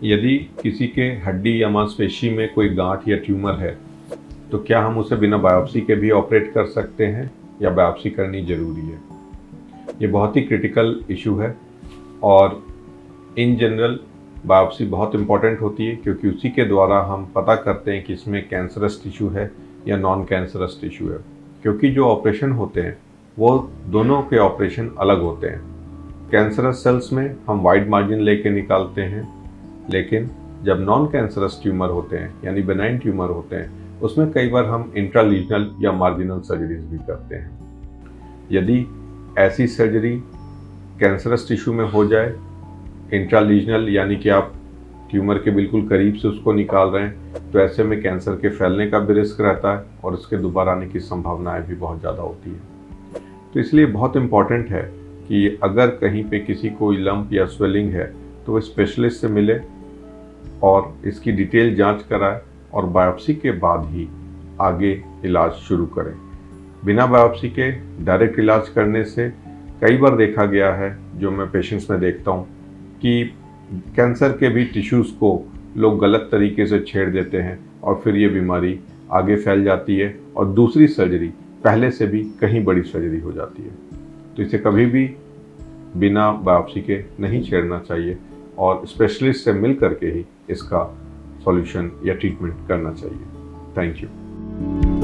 यदि किसी के हड्डी या मांसपेशी में कोई गांठ या ट्यूमर है तो क्या हम उसे बिना बायोप्सी के भी ऑपरेट कर सकते हैं या बायोप्सी करनी ज़रूरी है? ये बहुत ही क्रिटिकल इशू है और इन जनरल बायोप्सी बहुत इम्पॉर्टेंट होती है क्योंकि उसी के द्वारा हम पता करते हैं कि इसमें कैंसरस टिश्यू है या नॉन कैंसरस टिश्यू है। क्योंकि जो ऑपरेशन होते हैं वो दोनों के ऑपरेशन अलग होते हैं। कैंसरस सेल्स में हम वाइड मार्जिन लेके निकालते हैं, लेकिन जब नॉन कैंसरस ट्यूमर होते हैं यानी बेनाइन ट्यूमर होते हैं उसमें कई बार हम इंट्रालीजनल या मार्जिनल सर्जरीज भी करते हैं। यदि ऐसी सर्जरी कैंसरस टिश्यू में हो जाए, इंट्रालीजनल यानी कि आप ट्यूमर के बिल्कुल करीब से उसको निकाल रहे हैं, तो ऐसे में कैंसर के फैलने का भी रिस्क रहता है और उसके दोबारा आने की संभावनाएं भी बहुत ज़्यादा होती है। तो इसलिए बहुत इम्पॉर्टेंट है कि अगर कहीं पे किसी कोई लंप या स्वेलिंग है तो वो स्पेशलिस्ट से मिले और इसकी डिटेल जांच कराए और बायोप्सी के बाद ही आगे इलाज शुरू करें। बिना बायोप्सी के डायरेक्ट इलाज करने से कई बार देखा गया है, जो मैं पेशेंट्स में देखता हूँ, कि कैंसर के भी टिश्यूज़ को लोग गलत तरीके से छेड़ देते हैं और फिर ये बीमारी आगे फैल जाती है और दूसरी सर्जरी पहले से भी कहीं बड़ी सर्जरी हो जाती है। तो इसे कभी भी बिना बायोप्सी के नहीं छेड़ना चाहिए और स्पेशलिस्ट से मिल करके ही इसका सॉल्यूशन या ट्रीटमेंट करना चाहिए। Thank you.